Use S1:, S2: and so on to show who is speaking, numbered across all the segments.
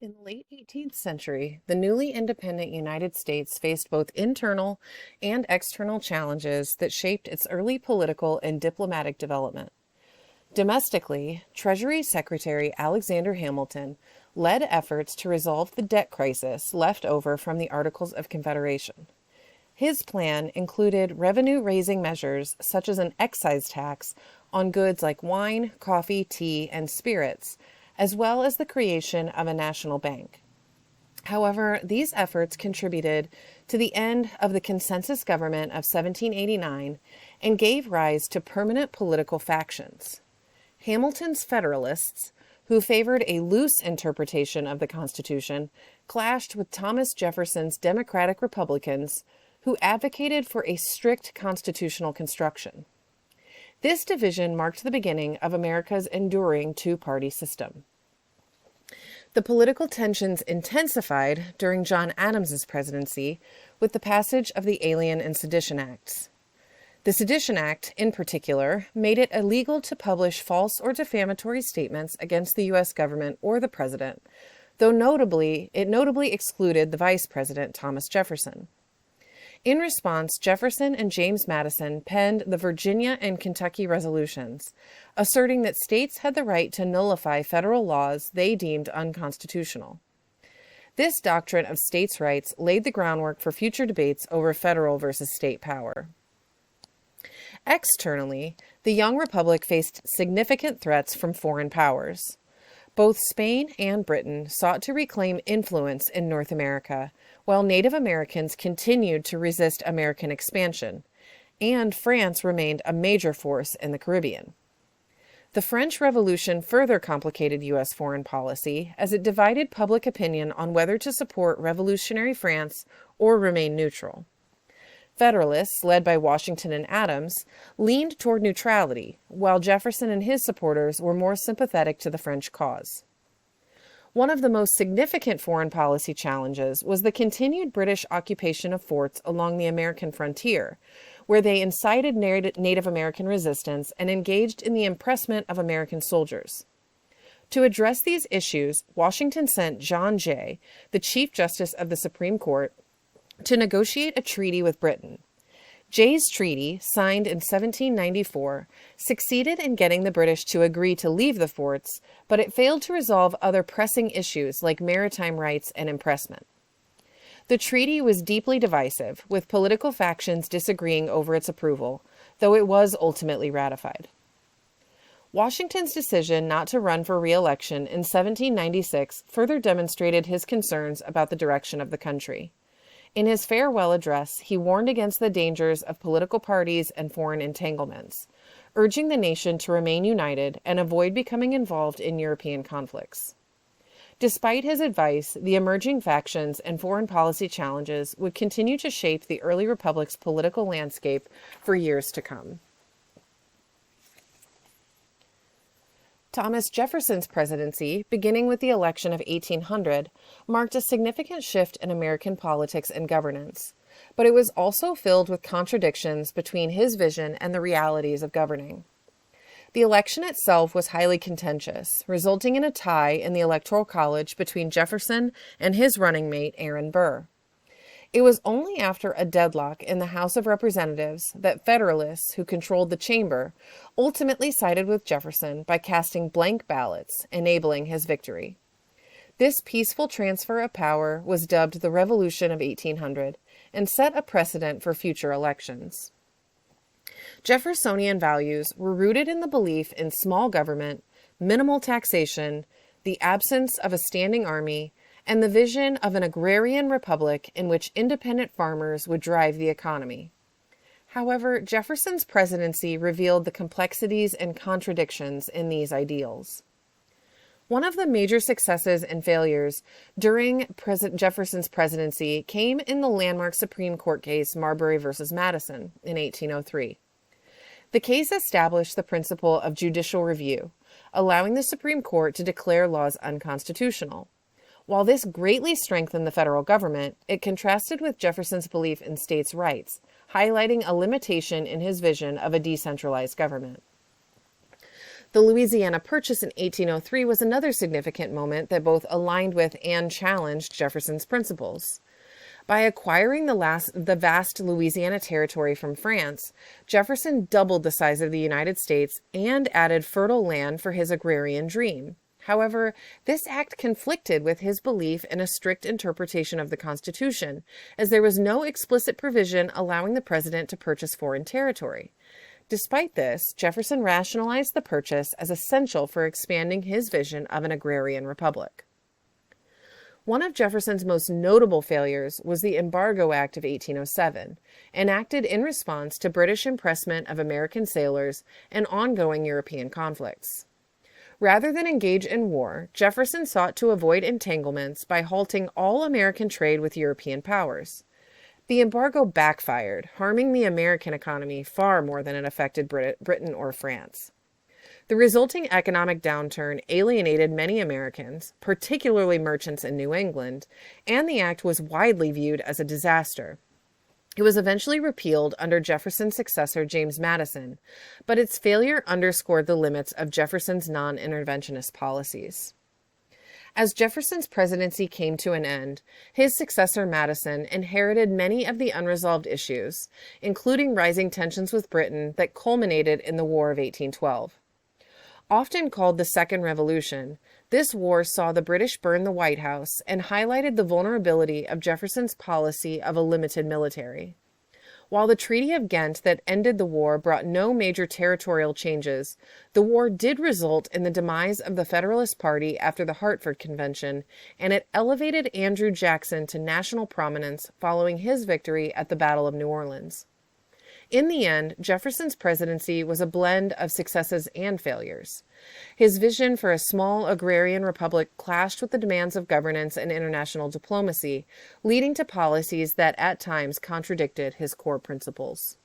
S1: In the late 18th century, the newly independent United States faced both internal and external challenges that shaped its early political and diplomatic development. Domestically, Treasury Secretary Alexander Hamilton led efforts to resolve the debt crisis left over from the Articles of Confederation. His plan included revenue-raising measures such as an excise tax on goods like wine, coffee, tea, and spirits, as well as the creation of a national bank. However, these efforts contributed to the end of the consensus government of 1789 and gave rise to permanent political factions. Hamilton's Federalists, who favored a loose interpretation of the Constitution, clashed with Thomas Jefferson's Democratic Republicans, who advocated for a strict constitutional construction. This division marked the beginning of America's enduring two-party system. The political tensions intensified during John Adams's presidency with the passage of the Alien and Sedition Acts. The Sedition Act, in particular, made it illegal to publish false or defamatory statements against the U.S. government or the president, though it notably excluded the vice president, Thomas Jefferson. In response, Jefferson and James Madison penned the Virginia and Kentucky resolutions, asserting that states had the right to nullify federal laws they deemed unconstitutional. This doctrine of states' rights laid the groundwork for future debates over federal versus state power. Externally, the young republic faced significant threats from foreign powers. Both Spain and Britain sought to reclaim influence in North America, while Native Americans continued to resist American expansion, and France remained a major force in the Caribbean. The French Revolution further complicated U.S. foreign policy as it divided public opinion on whether to support revolutionary France or remain neutral. Federalists, led by Washington and Adams, leaned toward neutrality, while Jefferson and his supporters were more sympathetic to the French cause. One of the most significant foreign policy challenges was the continued British occupation of forts along the American frontier, where they incited Native American resistance and engaged in the impressment of American soldiers. To address these issues, Washington sent John Jay, the Chief Justice of the Supreme Court, to negotiate a treaty with Britain. Jay's treaty, signed in 1794, succeeded in getting the British to agree to leave the forts, but it failed to resolve other pressing issues like maritime rights and impressment. The treaty was deeply divisive, with political factions disagreeing over its approval, though it was ultimately ratified. Washington's decision not to run for re-election in 1796 further demonstrated his concerns about the direction of the country. In his farewell address, he warned against the dangers of political parties and foreign entanglements, urging the nation to remain united and avoid becoming involved in European conflicts. Despite his advice, the emerging factions and foreign policy challenges would continue to shape the early republic's political landscape for years to come. Thomas Jefferson's presidency, beginning with the election of 1800, marked a significant shift in American politics and governance, but it was also filled with contradictions between his vision and the realities of governing. The election itself was highly contentious, resulting in a tie in the Electoral College between Jefferson and his running mate, Aaron Burr. It was only after a deadlock in the House of Representatives that Federalists, who controlled the chamber, ultimately sided with Jefferson by casting blank ballots, enabling his victory. This peaceful transfer of power was dubbed the Revolution of 1800 and set a precedent for future elections. Jeffersonian values were rooted in the belief in small government, minimal taxation, the absence of a standing army, and the vision of an agrarian republic in which independent farmers would drive the economy. However, Jefferson's presidency revealed the complexities and contradictions in these ideals. One of the major successes and failures during Jefferson's presidency came in the landmark Supreme Court case Marbury v. Madison in 1803. The case established the principle of judicial review, allowing the Supreme Court to declare laws unconstitutional. While this greatly strengthened the federal government, it contrasted with Jefferson's belief in states' rights, highlighting a limitation in his vision of a decentralized government. The Louisiana Purchase in 1803 was another significant moment that both aligned with and challenged Jefferson's principles. By acquiring the vast Louisiana territory from France, Jefferson doubled the size of the United States and added fertile land for his agrarian dream. However, this act conflicted with his belief in a strict interpretation of the Constitution, as there was no explicit provision allowing the president to purchase foreign territory. Despite this, Jefferson rationalized the purchase as essential for expanding his vision of an agrarian republic. One of Jefferson's most notable failures was the Embargo Act of 1807, enacted in response to British impressment of American sailors and ongoing European conflicts. Rather than engage in war, Jefferson sought to avoid entanglements by halting all American trade with European powers. The embargo backfired, harming the American economy far more than it affected Britain or France. The resulting economic downturn alienated many Americans, particularly merchants in New England, and the act was widely viewed as a disaster. It was eventually repealed under Jefferson's successor, James Madison, but its failure underscored the limits of Jefferson's non-interventionist policies. As Jefferson's presidency came to an end, his successor Madison inherited many of the unresolved issues, including rising tensions with Britain that culminated in the War of 1812. Often called the Second Revolution, this war saw the British burn the White House and highlighted the vulnerability of Jefferson's policy of a limited military. While the Treaty of Ghent that ended the war brought no major territorial changes, the war did result in the demise of the Federalist Party after the Hartford Convention, and it elevated Andrew Jackson to national prominence following his victory at the Battle of New Orleans. In the end, Jefferson's presidency was a blend of successes and failures. His vision for a small agrarian republic clashed with the demands of governance and international diplomacy, leading to policies that at times contradicted his core principles.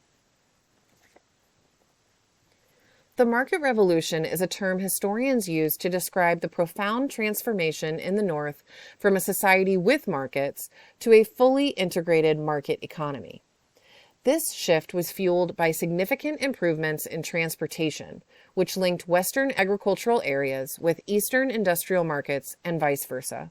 S1: The market revolution is a term historians use to describe the profound transformation in the North from a society with markets to a fully integrated market economy. This shift was fueled by significant improvements in transportation, which linked Western agricultural areas with Eastern industrial markets and vice versa.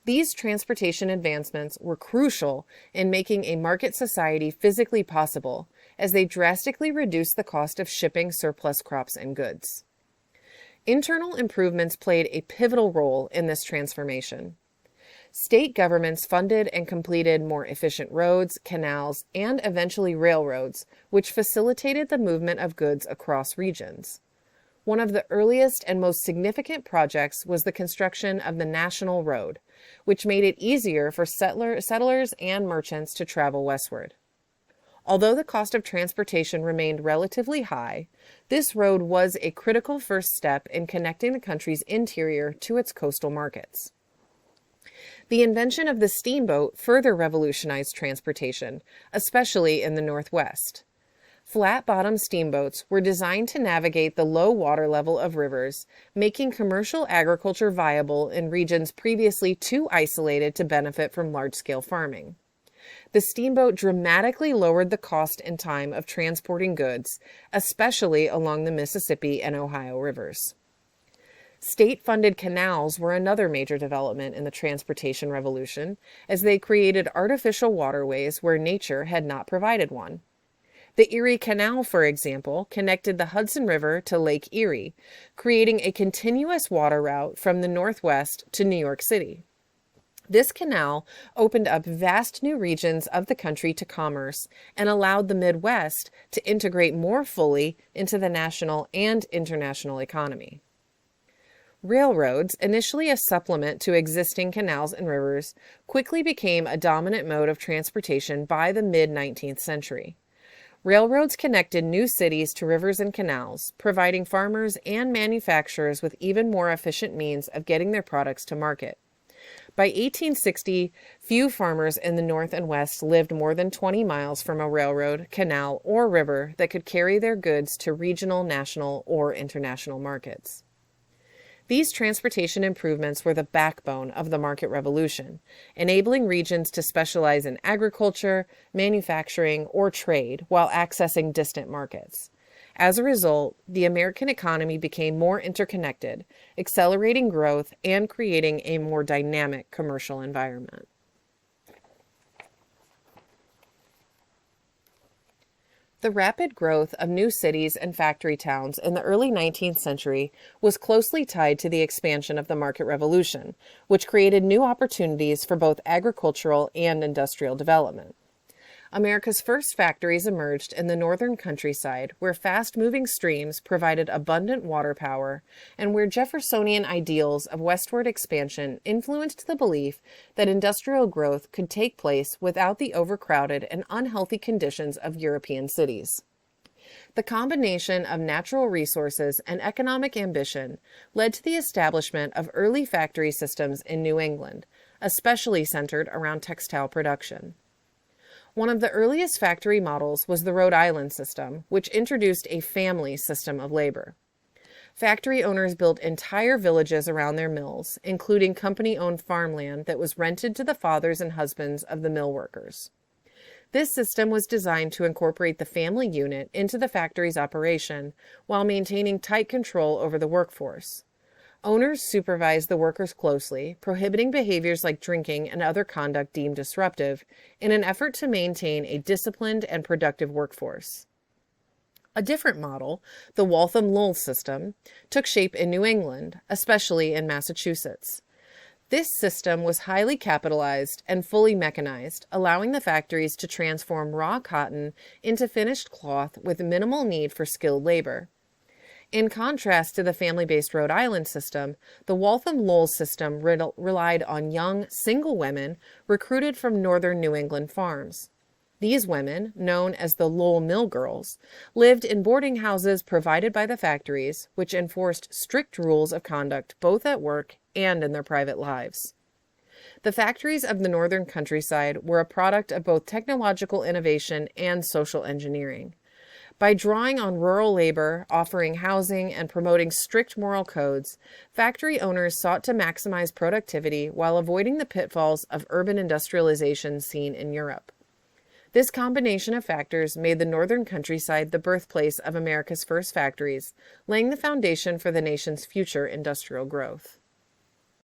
S1: These transportation advancements were crucial in making a market society physically possible, as they drastically reduced the cost of shipping surplus crops and goods. Internal improvements played a pivotal role in this transformation. State governments funded and completed more efficient roads, canals, and eventually railroads, which facilitated the movement of goods across regions. One of the earliest and most significant projects was the construction of the National Road, which made it easier for settlers and merchants to travel westward. Although the cost of transportation remained relatively high, this road was a critical first step in connecting the country's interior to its coastal markets. The invention of the steamboat further revolutionized transportation, especially in the Northwest. Flat-bottom steamboats were designed to navigate the low water level of rivers, making commercial agriculture viable in regions previously too isolated to benefit from large-scale farming. The steamboat dramatically lowered the cost and time of transporting goods, especially along the Mississippi and Ohio rivers. State-funded canals were another major development in the transportation revolution, as they created artificial waterways where nature had not provided one. The Erie Canal, for example, connected the Hudson River to Lake Erie, creating a continuous water route from the Northwest to New York City. This canal opened up vast new regions of the country to commerce and allowed the Midwest to integrate more fully into the national and international economy. Railroads, initially a supplement to existing canals and rivers, quickly became a dominant mode of transportation by the mid-19th century. Railroads connected new cities to rivers and canals, providing farmers and manufacturers with even more efficient means of getting their products to market. By 1860, few farmers in the North and West lived more than 20 miles from a railroad, canal, or river that could carry their goods to regional, national, or international markets. These transportation improvements were the backbone of the market revolution, enabling regions to specialize in agriculture, manufacturing, or trade while accessing distant markets. As a result, the American economy became more interconnected, accelerating growth and creating a more dynamic commercial environment. The rapid growth of new cities and factory towns in the early 19th century was closely tied to the expansion of the market revolution, which created new opportunities for both agricultural and industrial development. America's first factories emerged in the northern countryside, where fast-moving streams provided abundant water power, and where Jeffersonian ideals of westward expansion influenced the belief that industrial growth could take place without the overcrowded and unhealthy conditions of European cities. The combination of natural resources and economic ambition led to the establishment of early factory systems in New England, especially centered around textile production. One of the earliest factory models was the Rhode Island system, which introduced a family system of labor. Factory owners built entire villages around their mills, including company-owned farmland that was rented to the fathers and husbands of the mill workers. This system was designed to incorporate the family unit into the factory's operation while maintaining tight control over the workforce. Owners supervised the workers closely, prohibiting behaviors like drinking and other conduct deemed disruptive, in an effort to maintain a disciplined and productive workforce. A different model, the Waltham-Lowell system, took shape in New England, especially in Massachusetts. This system was highly capitalized and fully mechanized, allowing the factories to transform raw cotton into finished cloth with minimal need for skilled labor. In contrast to the family-based Rhode Island system, the Waltham-Lowell system relied on young, single women recruited from northern New England farms. These women, known as the Lowell Mill Girls, lived in boarding houses provided by the factories, which enforced strict rules of conduct both at work and in their private lives. The factories of the northern countryside were a product of both technological innovation and social engineering. By drawing on rural labor, offering housing, and promoting strict moral codes, factory owners sought to maximize productivity while avoiding the pitfalls of urban industrialization seen in Europe. This combination of factors made the northern countryside the birthplace of America's first factories, laying the foundation for the nation's future industrial growth.